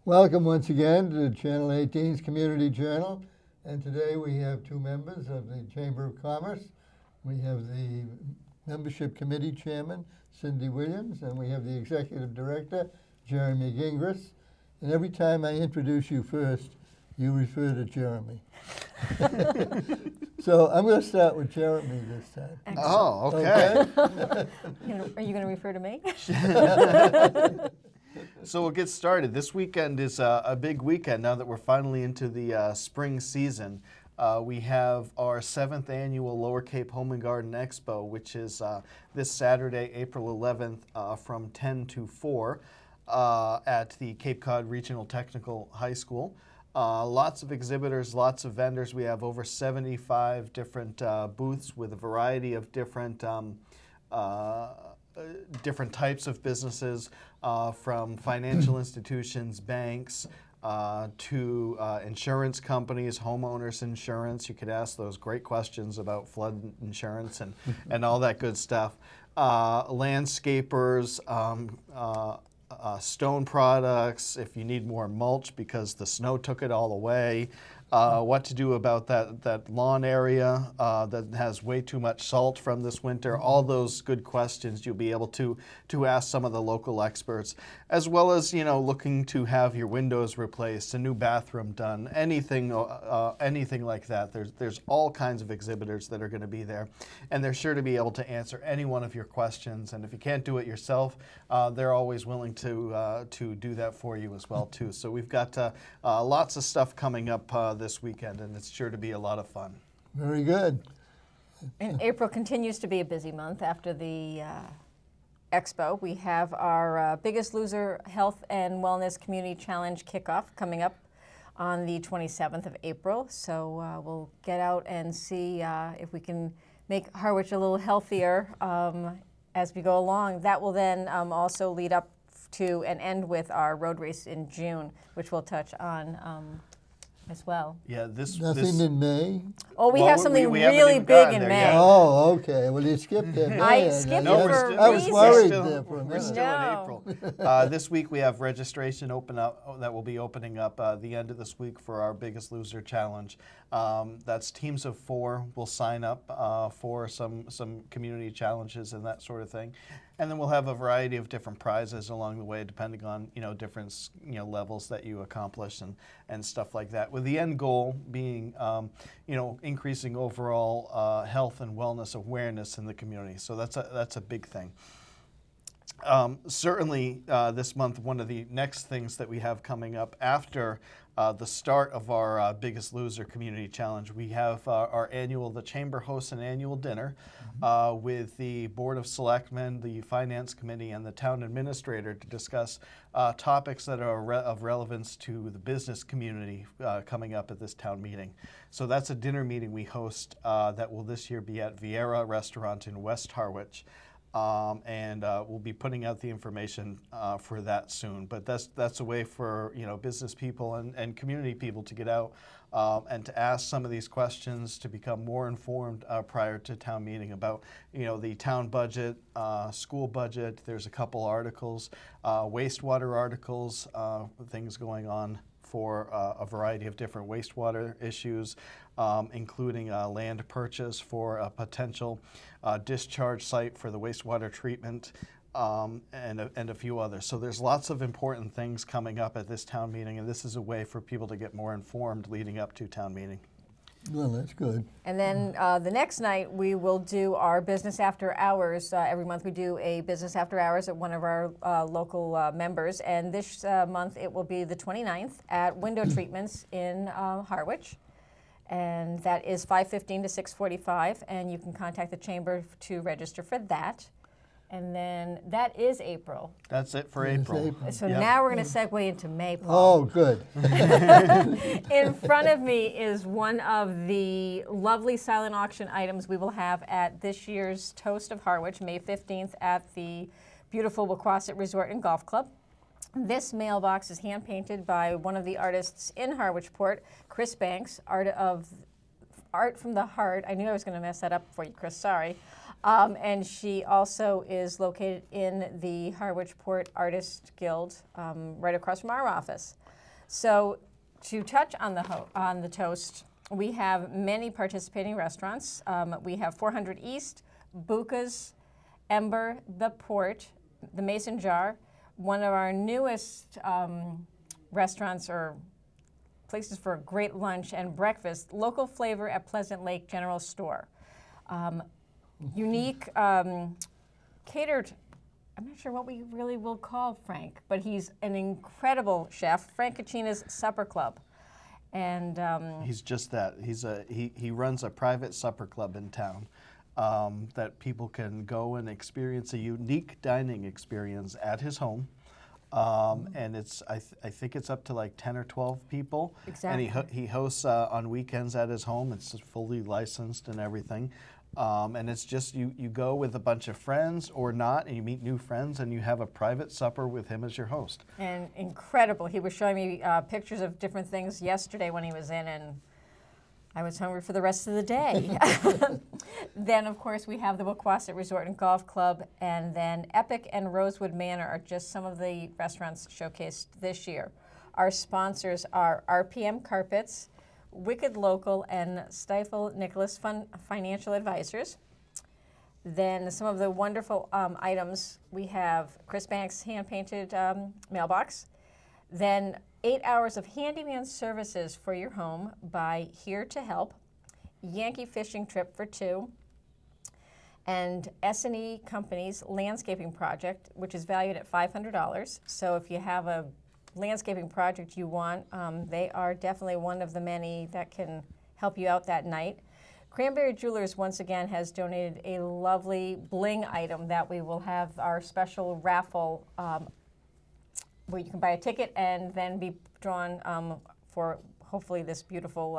Welcome once again to Channel 18's Community Journal. And today we have two members of the Chamber of Commerce. We have the Membership Committee Chairman, Cyndi Williams, and we have the Executive Director, Jeremy Gingras. And every time I introduce you first, you refer to Jeremy. So I'm going to start with Jeremy this time. Excellent. Oh, okay. Are you going to refer to me? So we'll get started. This weekend is a big weekend now that we're finally into the spring season. We have our 7th annual Lower Cape Home and Garden Expo, which is this Saturday, April 11th from 10 to 4 at the Cape Cod Regional Technical High School. Lots of exhibitors, lots of vendors. We have over 75 different booths with a variety of different types of businesses, from financial institutions, banks, to insurance companies, homeowners insurance. You could ask those great questions about flood insurance and all that good stuff. Landscapers, stone products, if you need more mulch because the snow took it all away. What to do about that lawn area that has way too much salt from this winter. All those good questions you'll be able to ask some of the local experts, as well as looking to have your windows replaced, a new bathroom done, anything like that. There's all kinds of exhibitors that are going to be there, and they're sure to be able to answer any one of your questions. And if you can't do it yourself, they're always willing to do that for you as well too. So we've got lots of stuff coming up this weekend, and it's sure to be a lot of fun. Very good. And April continues to be a busy month after the Expo. We have our Biggest Loser Health and Wellness Community Challenge kickoff coming up on the 27th of April. So we'll get out and see if we can make Harwich a little healthier as we go along. That will then also lead up to and end with our road race in June, which we'll touch on as well. Yeah, Nothing in May? Oh, we have something we haven't really even big gotten in there May. yet. Oh, okay. Well, you skipped it. I skipped No, it we're for still, a I was reason. worried still, there for a we're minute. still No. in April. This week we have registration that will be opening up the end of this week for our Biggest Loser Challenge. That's teams of 4 will sign up for some community challenges and that sort of thing. And then we'll have a variety of different prizes along the way, depending on different levels that you accomplish and stuff like that. With the end goal being increasing overall health and wellness awareness in the community. So that's a big thing. Certainly this month, one of the next things that we have coming up after the start of our Biggest Loser Community Challenge, we have the Chamber hosts an annual dinner with the Board of Selectmen, the Finance Committee, and the Town Administrator to discuss topics that are of relevance to the business community coming up at this town meeting. So that's a dinner meeting we host that will this year be at Vieira Restaurant in West Harwich. And we'll be putting out the information for that soon. But that's a way for business people and community people to get out and to ask some of these questions, to become more informed prior to town meeting about the town budget, school budget. There's a couple articles, wastewater articles, things going on for a variety of different wastewater issues, including land purchase for a potential discharge site for the wastewater treatment, and a few others. So there's lots of important things coming up at this town meeting, and this is a way for people to get more informed leading up to town meeting. Well, that's good. And then the next night we will do our business after hours. Every month we do a business after hours at one of our local members. And this month it will be the 29th at Window Treatments in Harwich. And that is 5:15 to 6:45. And you can contact the Chamber to register for that. And then that is April. That's it for It's April. April. So Yep. now we're going to segue into May, Paul. Oh, good. In front of me is one of the lovely silent auction items we will have at this year's Toast of Harwich, May 15th at the beautiful Wequassett Resort and Golf Club. This mailbox is hand-painted by one of the artists in Harwichport, Chris Banks, Art from the Heart. I knew I was going to mess that up for you, Chris, sorry. And she also is located in the Harwichport Artist Guild, right across from our office. So to touch on the toast, we have many participating restaurants. We have 400 East, Buca's, Ember, The Port, the Mason Jar, one of our newest restaurants or places for a great lunch and breakfast, Local Flavor at Pleasant Lake General Store. Unique, catered, I'm not sure what we really will call Frank, but he's an incredible chef, Frank Cucina's Supper Club. And he's just that. He runs a private supper club in town that people can go and experience a unique dining experience at his home. And I think it's up to like 10 or 12 people. Exactly. And he hosts on weekends at his home. It's fully licensed and everything. And it's just you go with a bunch of friends or not, and you meet new friends, and you have a private supper with him as your host. And incredible. He was showing me pictures of different things yesterday when he was in, and I was hungry for the rest of the day. Then, of course, we have the Waukwasset Resort and Golf Club, and then Epic and Rosewood Manor are just some of the restaurants showcased this year. Our sponsors are RPM Carpets, Wicked Local, and Stifel Nicholas Financial Advisors. Then some of the wonderful items, we have Chris Banks' hand-painted mailbox. Then 8 hours of handyman services for your home by Here to Help, Yankee fishing trip for 2, and S&E Company's landscaping project, which is valued at $500. So if you have a landscaping project you want, they are definitely one of the many that can help you out that night. Cranberry Jewelers once again has donated a lovely bling item that we will have our special raffle where you can buy a ticket and then be drawn for hopefully this beautiful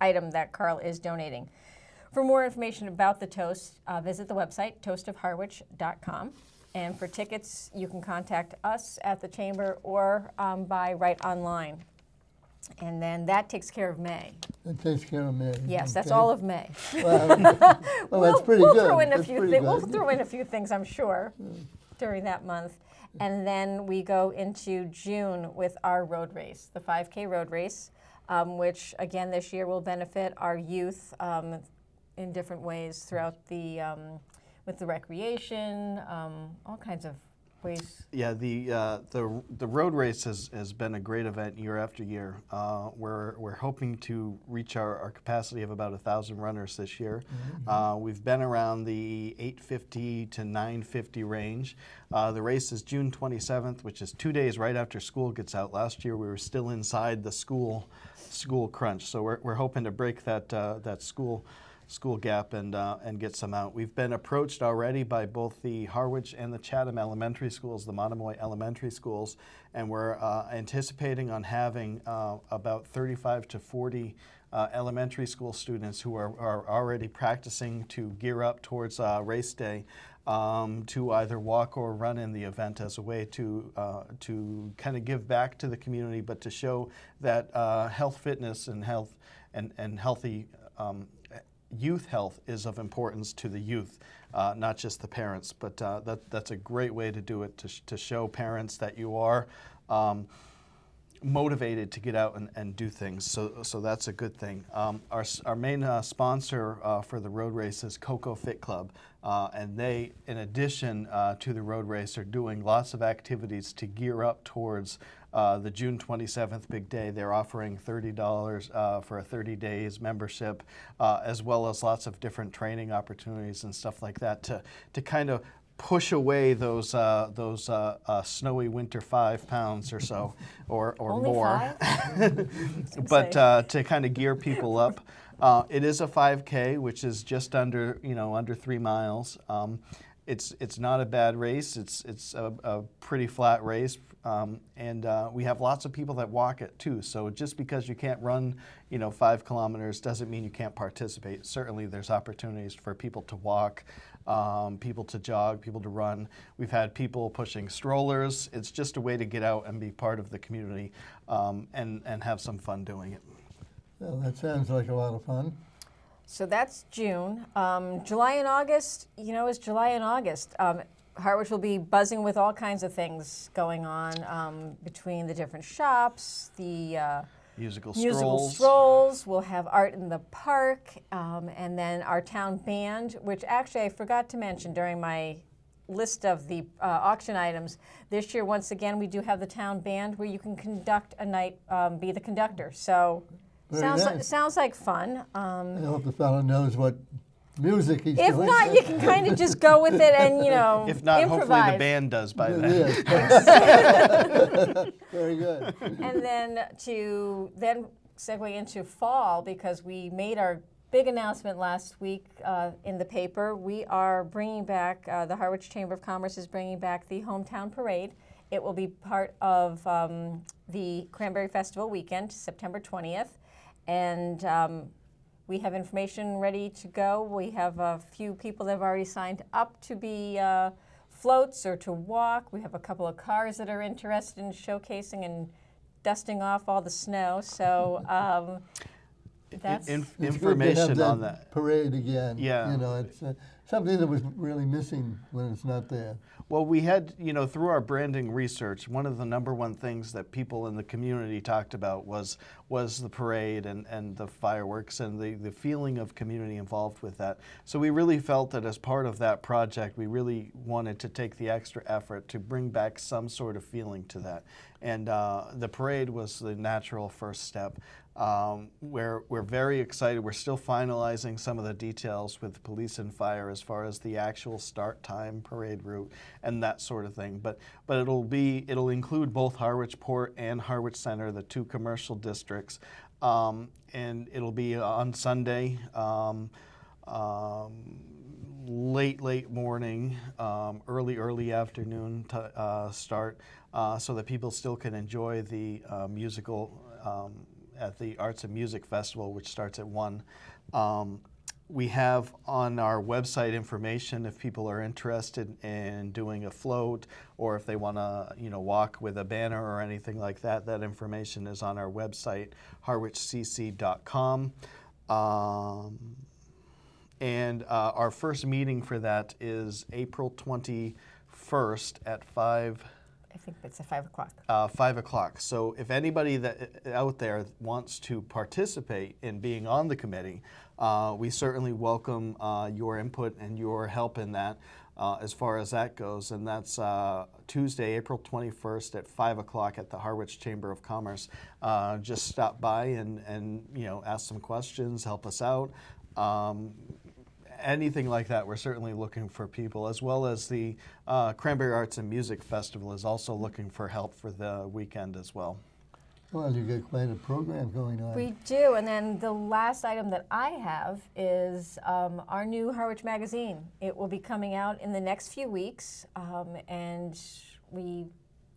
item that Carl is donating. For more information about the toast, visit the website, toastofharwich.com. And for tickets, you can contact us at the Chamber or buy right online. And then that takes care of May. That takes care of May. Yes, that's okay. all of May. Well, that's pretty we'll good. Throw in a That's few pretty we'll good. throw in a few things, I'm sure, during that month. And then we go into June with our road race, the 5K road race, which again this year will benefit our youth in different ways throughout the with the recreation, all kinds of ways. Yeah, the road race has been a great event year after year. We're hoping to reach our capacity of about 1,000 runners this year. Mm-hmm. We've been around the 850 to 950 range. The race is June 27th, which is 2 days right after school gets out. Last year we were still inside the school crunch, so we're hoping to break that school gap and get some out. We've been approached already by both the Harwich and the Chatham elementary schools, the Monomoy elementary schools, and we're anticipating on having about 35 to 40 elementary school students who are already practicing to gear up towards race day to either walk or run in the event as a way to kind of give back to the community, but to show that health, fitness, and healthy youth health is of importance to the youth, not just the parents. But that's a great way to do it, to show parents that you are motivated to get out and do things. So that's a good thing. Our main sponsor for the road race is Coco Fit Club, and they, in addition to the road race, are doing lots of activities to gear up towards the June 27th big day. They're offering $30 for a 30 days membership, as well as lots of different training opportunities and stuff like that to kind of push away those snowy winter 5 pounds or so, or Only more. 5? But to kind of gear people up. It is a 5K, which is just under 3 miles. It's not a bad race. It's a pretty flat race, and we have lots of people that walk it too. So just because you can't run 5 kilometers doesn't mean you can't participate. Certainly there's opportunities for people to walk, people to jog, people to run. We've had people pushing strollers. It's just a way to get out and be part of the community and have some fun doing it. Well, that sounds like a lot of fun. So that's June. July and August, is July and August. Harwich will be buzzing with all kinds of things going on between the different shops, the Musical musical strolls. strolls. We'll have art in the park, and then our town band, which actually I forgot to mention during my list of the auction items. This year, once again, we do have the town band where you can conduct a night, be the conductor. So Very nice. sounds like fun. I hope the fellow knows what music he's If doing. not, you can kind of just go with it and, If not, hopefully improvise. the band does by then. Yes. Very good. And then to then segue into fall, because we made our big announcement last week in the paper. We are bringing back, the Harwich Chamber of Commerce is bringing back the Hometown Parade. It will be part of the Cranberry Festival weekend, September 20th. And we have information ready to go. We have a few people that have already signed up to be floats or to walk. We have a couple of cars that are interested in showcasing and dusting off all the snow. So that's It's good to Information have on that. parade again. Yeah. You know, it's something that was really missing when it's not there. Well, we had, through our branding research, one of the number one things that people in the community talked about was the parade and the fireworks and the feeling of community involved with that. So we really felt that as part of that project, we really wanted to take the extra effort to bring back some sort of feeling to that. And the parade was the natural first step. We're very excited. We're still finalizing some of the details with police and fire as far as the actual start time, parade route, and that sort of thing. But it'll include both Harwich Port and Harwich Center, the two commercial districts, and it'll be on Sunday, late morning, early afternoon start, so that people still can enjoy the musical. At the Arts and Music Festival, which starts at 1. We have on our website information if people are interested in doing a float or if they want to, walk with a banner or anything like that. That information is on our website, harwichcc.com. And our first meeting for that is April 21st at 5. I think it's at 5 o'clock. 5 o'clock. So if anybody that out there wants to participate in being on the committee, we certainly welcome your input and your help in that as far as that goes. And that's Tuesday, April 21st at 5 o'clock at the Harwich Chamber of Commerce. Just stop by and ask some questions, help us out. Anything like that, we're certainly looking for people, as well as the Cranberry Arts and Music Festival is also looking for help for the weekend as well. Well, you got quite a program going on. We do, and then the last item that I have is our new Harwich Magazine. It will be coming out in the next few weeks, and we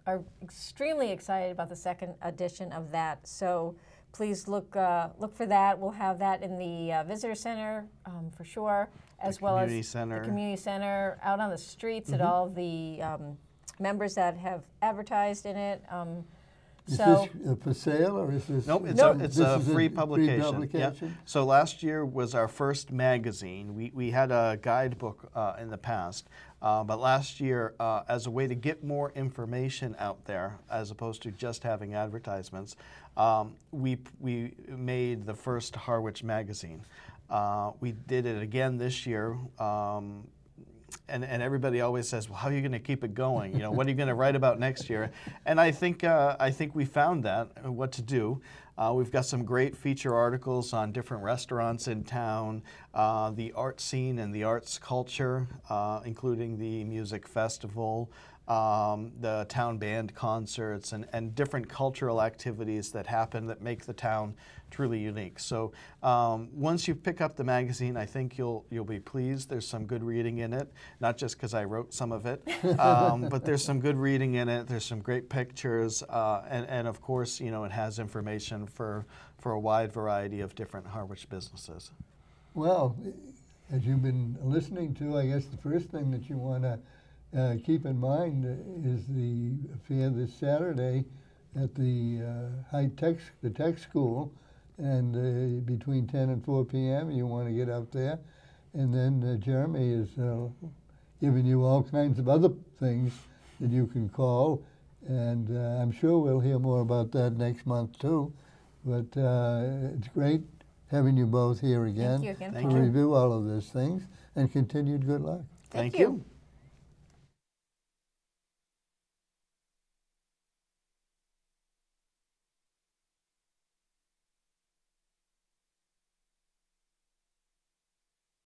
are extremely excited about the second edition of that. So please look for that. We'll have that in the visitor center for sure, as well as the community center, out on the streets at all the members that have advertised in it. Is So this for sale or is this? Nope, it's This a is free publication. Free publication? Yeah. So last year was our first magazine. We had a guidebook in the past, but last year, as a way to get more information out there, as opposed to just having advertisements, we made the first Harwich Magazine. We did it again this year. And everybody always says, well, how are you going to keep it going? What are you going to write about next year? And I think we found that, what to do. We've got some great feature articles on different restaurants in town, the art scene and the arts culture, including the music festival, the town band concerts, and different cultural activities that happen that make the town truly unique. So once you pick up the magazine, I think you'll be pleased. There's some good reading in it, not just because I wrote some of it, but there's some good reading in it. There's some great pictures, and of course, it has information for a wide variety of different Harwich businesses. Well, as you've been listening to, I guess the first thing that you want to keep in mind is the affair this Saturday at the tech school, and between 10 and 4 p.m. you want to get out there. And then Jeremy is given you all kinds of other things that you can call, and I'm sure we'll hear more about that next month too. But it's great having you both here again Thank you again, Thank to you. review all of these things, and continued good luck. Thank you. you.